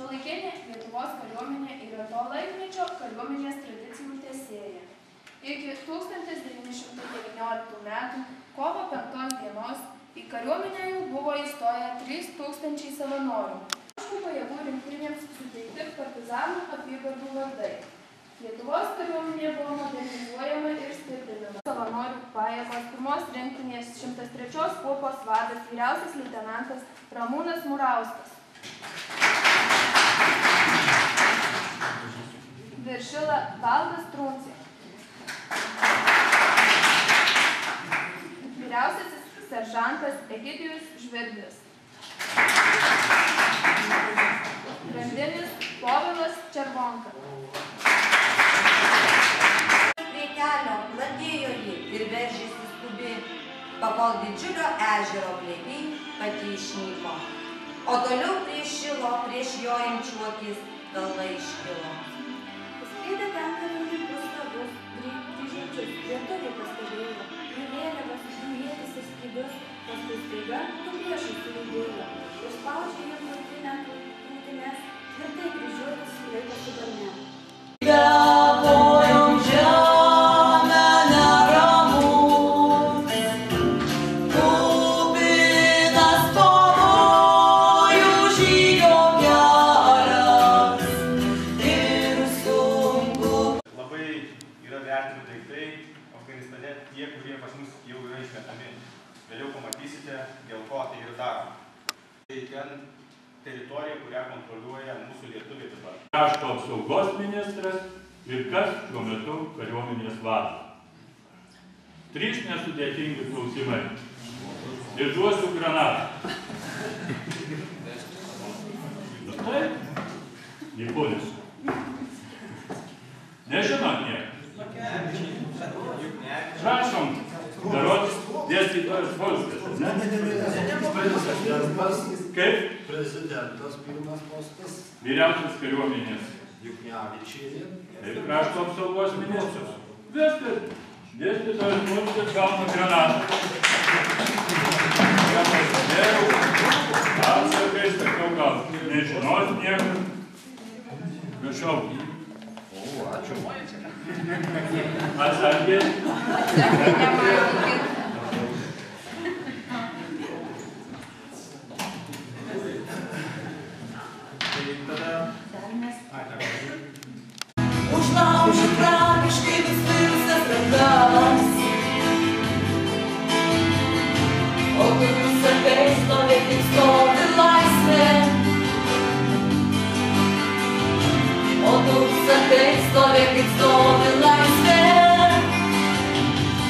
Šiuolaikinė Lietuvos kariuomenė yra to laikmečio kariuomenės tradicijų tęsėja. Iki 1919 metų kovo 5 dienos į kariuomenę jau buvo įstoję 3000 savanorių. Šių pajėgų rinktinėms suteikti partizanų apygardų vardai. Lietuvos kariuomenė buvo modernizuojama ir stiprinama. Savanorių pajėgos pirmos rinktinės 103 kuopos vadas vyriausias leitenantas Ramūnas Murauskas. Viršila Valdas Truncė. Vyriausiasis seržantas Egidijus Žvirblis. Grandinis Povilas Červonka. Prie kelio ladėjo ji ir veržėsi skubi, pakol didžiulio ežero glėby pati išnyko. O toliau prieš šilo, prieš jojančių akis galva iškilo. Skriedę ten karininkus stabus, kryžiuočius, lietuviai pastebėjo, jų vėliavas, jų ietis ir skydus, paskui staiga du priešai sulydėjo. Ir spaudžia jie krūtines, tvirtai kryžiuotis laikosi kalne. Tie, kurie pas mus jau yra išmetami. Vėliau pamatysite, dėl ko tai ir daro. Tai ten teritorija, kurią kontroliuoja mūsų lietuviai dabar. Krašto apsaugos ministras ir kas šiuo metu kariuomenės vadas. 3 nesudėtingi klausimai. Išduosiu granatą. Taip? Japonis. Nežinot nieko. Prašom, darotis dėstytojas Volskas. Kaip? Prezidentas pirmas postas. Vyriausias kariuomenės. Juknevičienė. Taip, krašto apsaugos ministras. Viskas. Dėstytojas Volskas gauna granatą. Ja pasidėjau, atsakai, sakiau, gal nežinos niekas. Prašau. O, ačiū. Atsargiai. Užlaužia tragiškai visas rankas. O tu sakai, stovėk tik stovi laisvė. O tu sakai, stovėk tik stovi laisvė.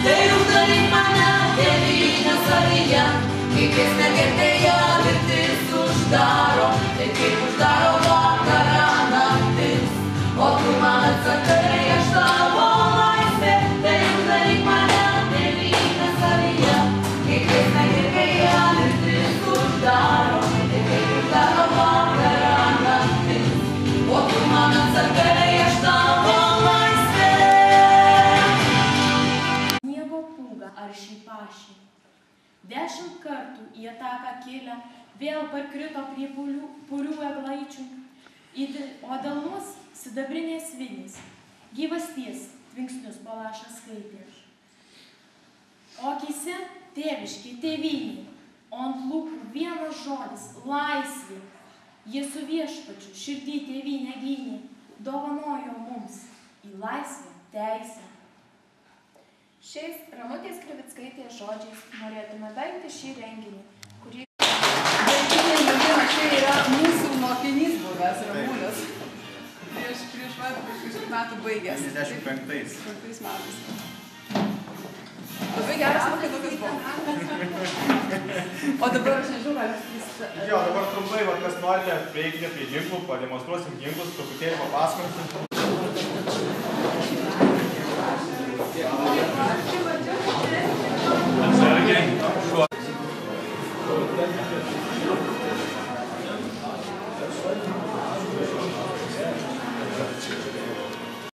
Tai uždaryk mane tėvynę savyje, kaip jis negirdėjo mirtis uždaro, taip kaip uždaro vakarą naktis. O tu man atsakai, aš tavo laisvė, tai uždaryk mane tėvynę savyje, kaip jis negirdėjo mirtis uždaro, taip kaip uždaro vakarą naktis. O tu man atsakai, aš tavo laisvė. Sniego pūga aršiai pašė. 10 kartų į ataką kilę, vėl parkrito prie purių eglaičių, o delnuos sidabrinės vinys, gyvasties tvinksnius palašas skaitė. O akyse tėviški, tėvynė, o ant lūpų vienas žodis – laisvė. Jie su viešpačiu širdį tėvynę gynė, dovanojo mums į laisvę teisę. Šiais Ramutės Krivickaitės žodžiais norėtume baigti šį renginį, kurį... Čia yra mūsų mokinys buvęs Ramūnas. Prieš metų baigęs. 95 metais. Labai geras mokinukas buvo. O dabar aš nežinau, gal jūs... Jo, dabar trumpai, kas norite, prieikite prie ginklų, pademonstruosim ginklus, truputėlį papasakosim.